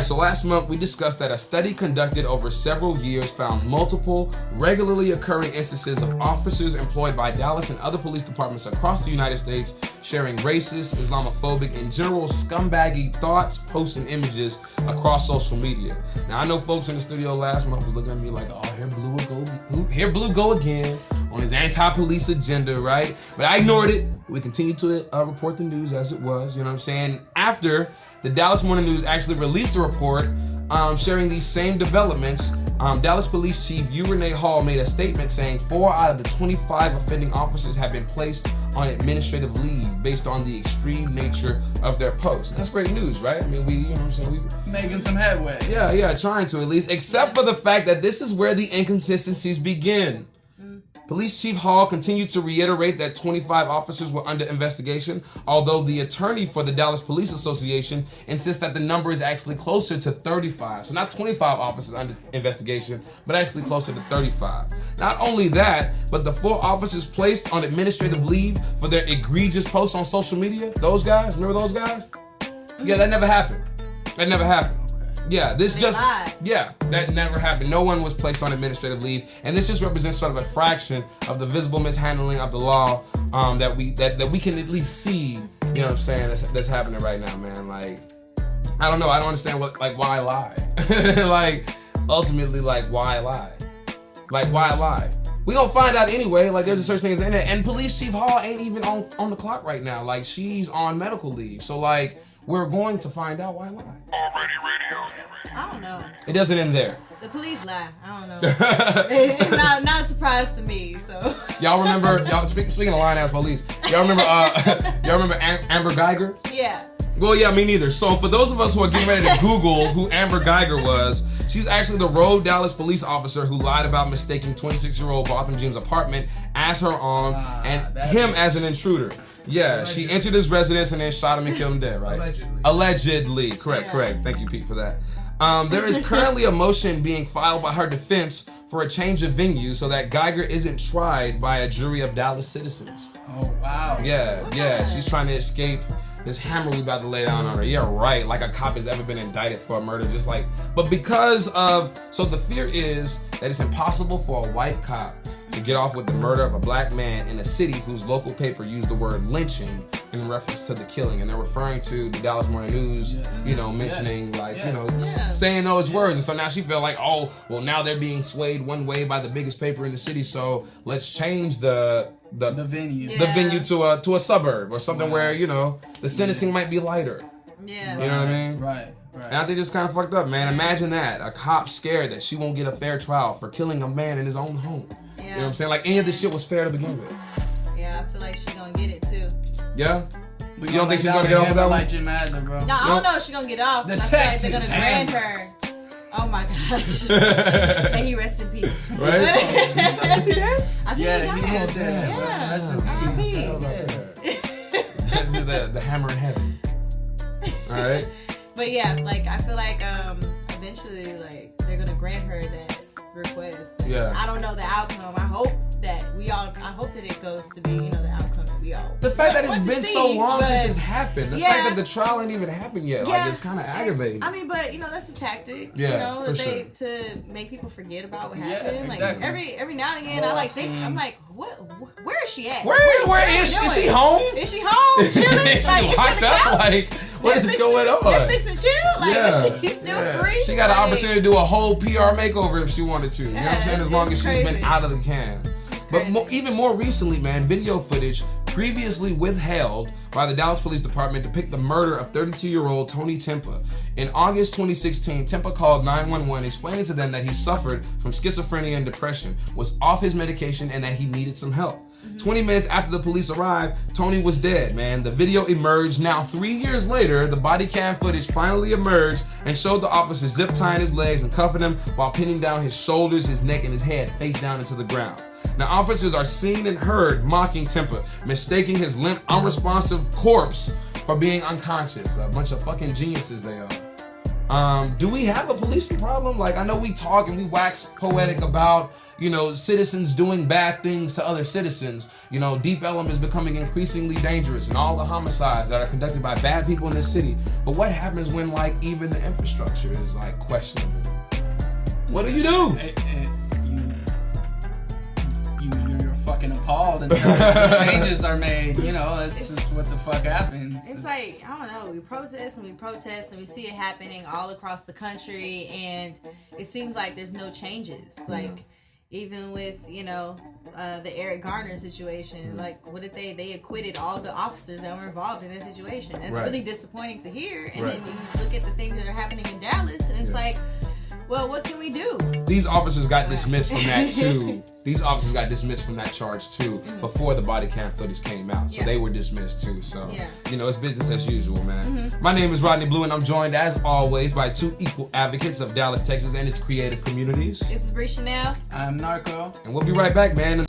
right, so last month we discussed that a study conducted over several years found multiple regularly occurring instances of officers employed by Dallas and other police departments across the United States sharing racist, Islamophobic, and general scumbaggy thoughts, posts, and images across social media. Now, I know folks in the studio last month was looking at me like, oh, here Blue go again on his anti-police agenda, right? But I ignored it. We continued to report the news as it was, you know what I'm saying? After the Dallas Morning News actually released a report sharing these same developments, Dallas Police Chief Renee Hall made a statement saying 4 out of the 25 offending officers have been placed on administrative leave based on the extreme nature of their post. That's great news, right? I mean, you know what I'm saying? We making some headway. Yeah, trying to at least, except for the fact that this is where the inconsistencies begin. Police Chief Hall continued to reiterate that 25 officers were under investigation, although the attorney for the Dallas Police Association insists that the number is actually closer to 35. So not 25 officers under investigation, but actually closer to 35. Not only that, but the 4 officers placed on administrative leave for their egregious posts on social media, those guys, remember those guys? Yeah, that never happened. Yeah, that never happened. No one was placed on administrative leave, and this just represents sort of a fraction of the visible mishandling of the law that we can at least see. You know what I'm saying? That's happening right now, man. Like, I don't know. I don't understand why lie. Like, ultimately, why lie? Why lie? We gonna find out anyway. Like, there's a such thing as the internet, and Police Chief Hall ain't even on the clock right now. Like, she's on medical leave, so we're going to find out why lie. Already radio. I don't know. It doesn't end there. The police lie. I don't know. It's not a surprise to me. So y'all remember? Speaking of lying ass police, y'all remember? Y'all remember Amber Geiger? Yeah. Well, yeah, me neither. So for those of us who are getting ready to Google who Amber Geiger was, she's actually the rogue Dallas police officer who lied about mistaking 26-year-old Botham Jean's apartment as her own and him as an intruder. Yeah, allegedly. She entered his residence and then shot him and killed him dead, right? Allegedly. Correct. Thank you, Pete, for that. There is currently a motion being filed by her defense for a change of venue so that Geiger isn't tried by a jury of Dallas citizens. Oh, wow. Yeah. She's trying to escape this hammer we about to lay down on her. Yeah, right. Like a cop has ever been indicted for a murder, but so the fear is that it's impossible for a white cop to get off with the murder of a black man in a city whose local paper used the word lynching in reference to the killing. And they're referring to the Dallas Morning News, mentioning saying those words. And so now she felt like, oh, well, now they're being swayed one way by the biggest paper in the city. So let's change the venue. The venue to a suburb or something where, the sentencing might be lighter. Yeah. You know what I mean? Right. And I think it's kind of fucked up, man. Imagine that. A cop scared that she won't get a fair trial for killing a man in his own home. Yeah. You know what I'm saying? Like, any of this shit was fair to begin with. Yeah, I feel like she's gonna get it too. Yeah? You don't think she's gonna get off with that one? Jim Adler, bro. No, I don't know if she's gonna get off. The I Texas feel like they're gonna grant her. Oh my gosh. May he rest in peace. Right? Is he dead? I think he was dead. Yeah. That's the hammer in heaven. Alright? But yeah, I feel like eventually they're gonna grant her that request. Yeah. I don't know the outcome. I hope that it goes to be, the outcome that we all. The fact that it's been so long since it's happened. The fact Yeah. that the trial ain't even happened yet. Yeah. It's kind of aggravating. I mean, but that's a tactic. Yeah, for sure. To make people forget about what Yeah, happened. exactly. Every now and again, I think I'm like, where is she at? Where is she? Is she home? Is she home? Chilling? Is she locked up? What is going on? Netflix and chill? Is she still free? She got an opportunity to do a whole PR makeover if she wanted to. You know what I'm saying? As long as she's been crazy. out of the can. But even more recently, man, video footage previously withheld by the Dallas Police Department depict the murder of 32-year-old Tony Tempa. In August 2016, Tempa called 911 explaining to them that he suffered from schizophrenia and depression, was off his medication, and that he needed some help. 20 minutes after the police arrived, Tony was dead, man. The video emerged. Now, 3 years later, the body cam footage finally emerged and showed the officer zip tying his legs and cuffing him while pinning down his shoulders, his neck, and his head face down into the ground. Now, officers are seen and heard mocking Tempa, mistaking his limp, unresponsive corpse for being unconscious. A bunch of fucking geniuses they are. Do we have a policing problem? Like, I know we talk and we wax poetic about, you know, citizens doing bad things to other citizens. You know, Deep Ellum is becoming increasingly dangerous and all the homicides that are conducted by bad people in this city. But what happens when, like, even the infrastructure is, like, questionable? What do? You're fucking appalled until changes are made. You know, that's just what the fuck happens. It's like, I don't know, we protest and we see it happening all across the country, and it seems like there's no changes. Like, even with, you know, the Eric Garner situation, like, what did they acquitted all the officers that were involved in that situation. It's really disappointing to hear. And then you look at the things that are happening in Dallas, and it's like, well, what can we do? These officers got dismissed from that too. These officers got dismissed from that charge too before the body cam footage came out. So they were dismissed too. So, you know, it's business as usual, man. My name is Rodney Blu, and I'm joined as always by two equal advocates of Dallas, Texas and its creative communities. This is Bry Chanel. I'm Narco. And we'll be right back, man.